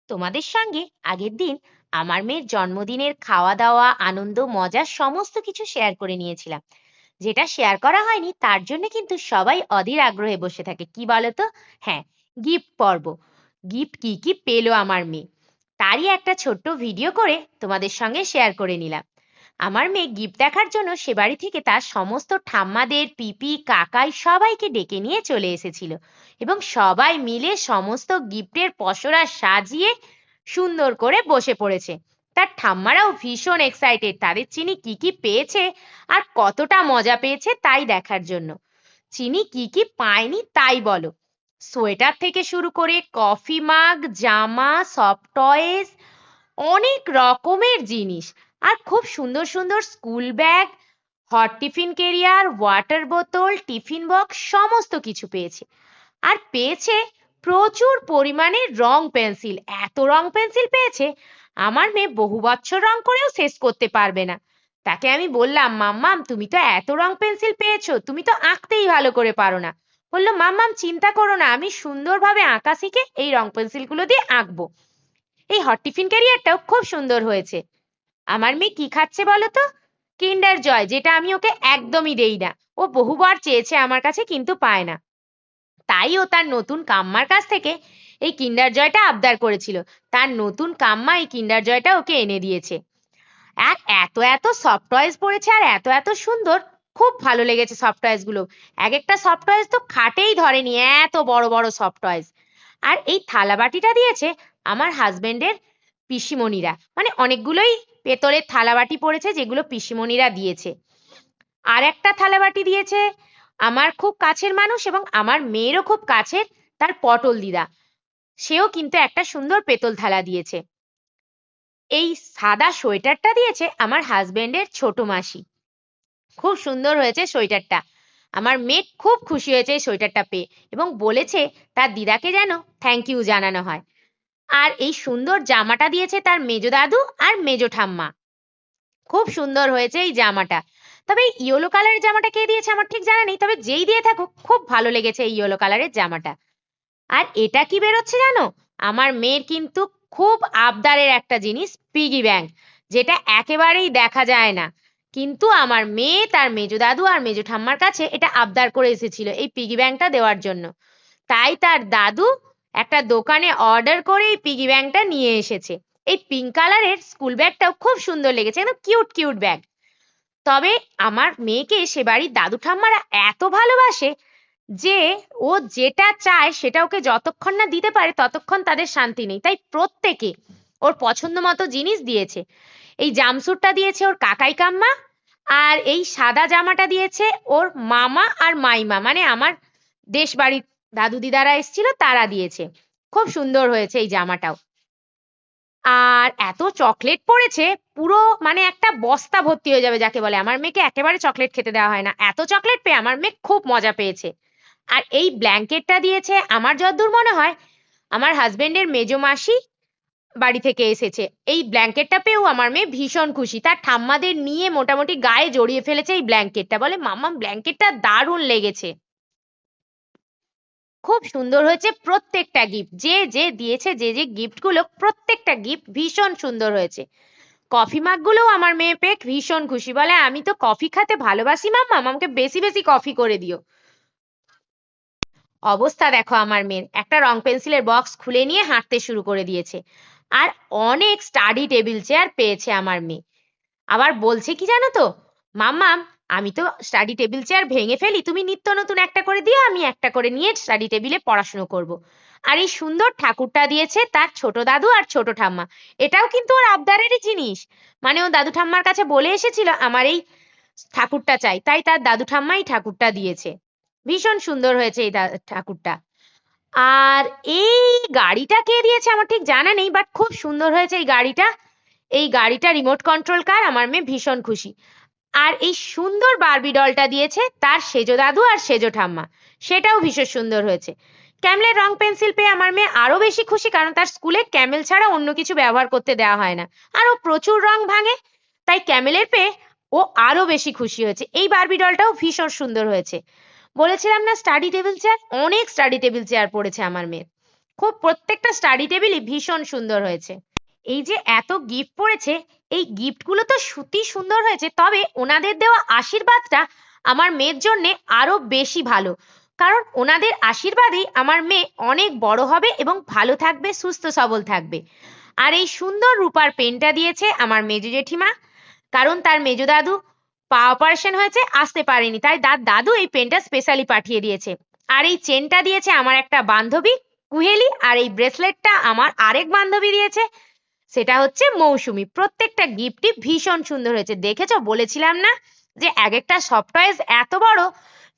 তোমাদের সঙ্গে আগের দিন আমার মেয়ের জন্মদিনের খাওয়া দাওয়া আনন্দ মজা সমস্ত কিছু শেয়ার করে নিয়েছিলাম। যেটা শেয়ার করা হয়নি তার জন্য কিন্তু সবাই অধীর আগ্রহে বসে থাকে, কি বলতো? হ্যাঁ, গিফট পর্ব। গিফট কি কি পেলো আমার মেয়ে, তারই একটা ছোট্ট ভিডিও করে তোমাদের সঙ্গে শেয়ার করে নিলাম। আমার মেয়ে গিফট দেখার জন্য সে বাড়ি থেকে তার সমস্ত ঠাম্মাদের পিপি কাকাই সবাইকে ডেকে নিয়ে চলে এসেছিল, এবং সবাই মিলে সমস্ত গিফটের পসরা সাজিয়ে সুন্দর করে বসে পড়েছে। তার ঠাম্মারাও ভীষণ এক্সাইটেড তাদের চিনি কি কি পেয়েছে আর কতটা মজা পেয়েছে তাই দেখার জন্য। চিনি কি কি পায়নি তাই বলো, সোয়েটার থেকে শুরু করে কফি মাগ, জামা, সফট টয়েস, অনেক রকমের জিনিস, আর খুব সুন্দর সুন্দর school bag, hot tiffin carrier, water বোতল, টিফিন বক্স সমস্ত কিছু পেয়েছে। আর পেয়েছে প্রচুর পরিমাণে রং পেন্সিল। এত রং পেন্সিল পেয়েছে আমার মেয়ে বহু বছর রং করেও শেষ করতে পারবে না। তাকে আমি বললাম, মাম্মাম তুমি তো এত রং পেন্সিল পেয়েছো, তুমি তো আঁকতেই ভালো করে পারো না। বললো, মাম্মাম চিন্তা করো না, আমি সুন্দরভাবে আঁকা শিখে এই রং পেন্সিলগুলো দিয়ে আঁকবো। এই হট টিফিন ক্যারিয়ারটাও খুব সুন্দর হয়েছে। আমার মেয়ে কি খাচ্ছে বলো তো? কিন্ডার জয়, যেটা আমি ওকে একদমই দেই না। ও বহুবার চেয়েছে আমার কাছে কিন্তু পায় না, তাই ও তার নতুন কাম্মার কাছ থেকে এই কিন্ডার জয়টা আবদার করেছিল। তার নতুন কাম্মা এই কিন্ডার জয়টা ওকে এনে দিয়েছে। আর এত এত সফট টয়েস পড়েছে আর এত এত সুন্দর, খুব ভালো লেগেছে সফট টয়েস গুলো। এক একটা সফট টয়েস তো খাটেই ধরেনি, এত বড় বড় সফট টয়েস। আর এই থালা বাটিটা দিয়েছে আমার হাজবেন্ডের পিসিমণিরা, মানে অনেকগুলোই পেতলের থালা বাটি পড়েছে যেগুলো পিসিমণিরা দিয়েছে। আর একটা থালা বাটি দিয়েছে আমার খুব কাছের মানুষ এবং আমার মেয়েরও খুব কাছের, তার পটল দিদা, সেও কিন্তু একটা সুন্দর পেতল থালা দিয়েছে। এই সাদা সোয়েটারটা দিয়েছে আমার হাজবেন্ডের ছোট মাসি, খুব সুন্দর হয়েছে সোয়েটারটা। আমার মেয়ে খুব খুশি হয়েছে এই সোয়েটারটা পেয়ে এবং বলেছে তার দিদাকে যেন থ্যাংক ইউ জানানো হয়। আর এই সুন্দর জামাটা দিয়েছে তার মেজো দাদু আর মেজো ঠাম্মা, খুব সুন্দর হয়েছে এই জামাটা। তবে এই ইয়েলো কালারের জামাটা কে দিয়েছে আমার ঠিক জানা নেই, তবে যেই দিয়ে থাকুক খুব ভালো লেগেছে এই ইয়েলো কালারের জামাটা। আর এটা কি বেরোচ্ছে জানো? আমার মেয়ের কিন্তু খুব আবদারের একটা জিনিস, পিগি ব্যাংক, যেটা একেবারেই দেখা যায় না, কিন্তু আমার মেয়ে তার মেজো দাদু আর মেজো ঠাম্মার কাছে এটা আবদার করে এসেছিল এই পিগি ব্যাংকটা দেওয়ার জন্য। তাই তার দাদু একটা দোকানে অর্ডার করে এই পিগি ব্যাংকটা নিয়ে এসেছে। এই পিঙ্ক কালারের স্কুল ব্যাগটাও খুব সুন্দর লেগেছে, একদম কিউট কিউট ব্যাগ। তবে আমার মেয়েকে সে বাড়ির দাদু ঠাম্মারা এত ভালোবাসে যে ও যেটা চায় সেটা ওকে যতক্ষণ না দিতে পারে ততক্ষণ তাদের শান্তি নেই, তাই প্রত্যেকে ওর পছন্দ মতো জিনিস দিয়েছে। এই জামসুটটা দিয়েছে ওর কাকাই কাম্মা, আর এই সাদা জামাটা দিয়েছে ওর মামা আর মাইমা, মানে আমার দেশ বাড়ির দাদু দিদারা এসেছিল তারা দিয়েছে। খুব সুন্দর হয়েছে এই জামাটাও। আর এত চকলেট পড়েছে, পুরো মানে একটা বস্তা ভর্তি হয়ে যাবে যাকে বলে। আমার মেয়েকে একেবারে চকলেট খেতে দেওয়া হয় না, এত চকলেট পেয়ে আমার মেয়ে খুব মজা পেয়েছে। আর এই ব্ল্যাঙ্কেটটা দিয়েছে আমার যতদূর মনে হয় আমার হাজবেন্ডের মেজো মাসি বাড়ি থেকে এসেছে। এই ব্ল্যাঙ্কেটটা পেয়েও আমার মেয়ে ভীষণ খুশি, তার ঠাম্মাদের নিয়ে মোটামুটি গায়ে জড়িয়ে ফেলেছে এই ব্ল্যাঙ্কেটটা, বলে মাম্মা ব্ল্যাঙ্কেটটা দারুণ লেগেছে। খুব সুন্দর হয়েছে প্রত্যেকটা গিফট, যে যে দিয়েছে যে যে গিফটগুলো প্রত্যেকটা গিফট ভীষণ সুন্দর হয়েছে। কফি মাগগুলোও আমার মেয়ে পেয়ে ভীষণ খুশি, বলে আমি তো কফি খেতে ভালোবাসি মাম্মা, আমাকে বেশি বেশি কফি করে দিও। অবস্থা দেখো আমার মেয়ের, একটা রং পেন্সিলের বক্স খুলে নিয়ে হাঁটতে শুরু করে দিয়েছে। আর অনেক স্টাডি টেবিল চেয়ার পেয়েছে আমার মেয়ে। আবার বলছে কি জানো তো, মাম্মাম আমি তো স্টাডি টেবিল চেয়ার ভেঙে ফেলি, তুমি নিত্য নতুন একটা করে দিও, আমি একটা করে নিয়ে স্টাডি টেবিলে পড়াশুনো করব। আর এই সুন্দর ঠাকুরটা দিয়েছে তার ছোট দাদু আর ছোট ঠাম্মা, এটাও কিন্তু ওর আবদারেরই জিনিস। মানে ও দাদু ঠাম্মার কাছে বলে এসেছিল আমার এই ঠাকুরটা চাই, তাই তার দাদু ঠাম্মাই ঠাকুরটা দিয়েছে। ভীষণ সুন্দর হয়েছে এই ঠাকুরটা। আর এই গাড়িটা কে দিয়েছে আমার ঠিক জানা নেই, বাট খুব সুন্দর হয়েছে এই গাড়িটা। এই গাড়িটা রিমোট কন্ট্রোল কার, আমার মেয়ে ভীষণ খুশি। আর এই সুন্দর বারবি ডলটা দিয়েছে তার সেজো দাদু আর সেজো ঠাম্মা, সেটাও ভীষণ সুন্দর হয়েছে। ক্যামেলের রং পেন্সিল পেয়ে আমার মেয়ে আরো বেশি খুশি, কারণ তার স্কুলে ক্যামেল ছাড়া অন্য কিছু ব্যবহার করতে দেওয়া হয় না, আর ও প্রচুর রং ভাঙে, তাই ক্যামেলের পেয়ে ও আরো বেশি খুশি হয়েছে। এই বারবি ডলটাও ভীষণ সুন্দর হয়েছে। বলেছিলাম না স্টাডি টেবিল চেয়ার, অনেক স্টাডি টেবিল চেয়ার পড়েছে আমার মেয়ের। খুব প্রত্যেকটা স্টাডি টেবিলই ভীষণ সুন্দর হয়েছে। এই যে এত গিফট পড়েছে, এই গিফটগুলো তো সত্যি সুন্দর হয়েছে, তবে ওনাদের দেওয়া আশীর্বাদটা আমার মেয়ের জন্যে আরো বেশি ভালো। কারণ ওনাদের আশীর্বাদেই আমার মেয়ে অনেক বড় হবে এবং ভালো থাকবে, সুস্থ সবল থাকবে। আর এই সুন্দর রূপার পেনটা দিয়েছে আমার মেজো জেঠিমা, কারণ তার মেজো দাদু পা অপারেশন হয়েছে, আসতে পারেনি, তাই তার দাদু এই পেনটা স্পেশালি পাঠিয়ে দিয়েছে। আর এই চেনটা দিয়েছে আমার একটা বান্ধবী কুহেলি, আর এই ব্রেসলেটটা আমার আরেক বান্ধবী দিয়েছে, সেটা হচ্ছে মৌসুমী। প্রত্যেকটা গিফটই ভীষণ সুন্দর হয়েছে। দেখেছো, বলেছিলাম না যে এক একটা সফট টয়েস এত বড়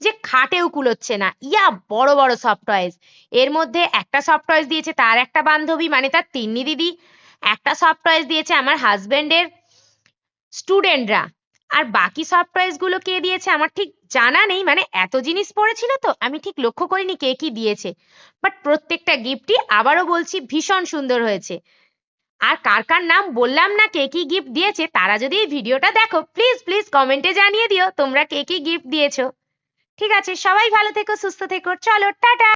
যে খাটেও কুলোচ্ছে না, ইয়া বড় বড় সফট টয়েস। এর মধ্যে একটা সফট টয়েস দিয়েছে তার একটা বান্ধবী, মানে তার তিন্নি দিদি, একটা সফট টয়েস দিয়েছে আমার হাজবেন্ডের স্টুডেন্টরা, আর বাকি সফট টয়েস গুলো কে দিয়েছে আমার ঠিক জানা নেই, মানে এত জিনিস পড়েছিল তো আমি ঠিক লক্ষ্য করিনি কে কি দিয়েছে। বাট প্রত্যেকটা গিফটই আবারও বলছি ভীষণ সুন্দর হয়েছে। আর কার কার নাম বললাম না কে কি গিফট দিয়েছে, তারা যদি এই ভিডিওটা দেখো প্লিজ প্লিজ কমেন্টে জানিয়ে দিও তোমরা কে কি গিফট দিয়েছো। ঠিক আছে, সবাই ভালো থেকো, সুস্থ থেকো, চলো টাটা।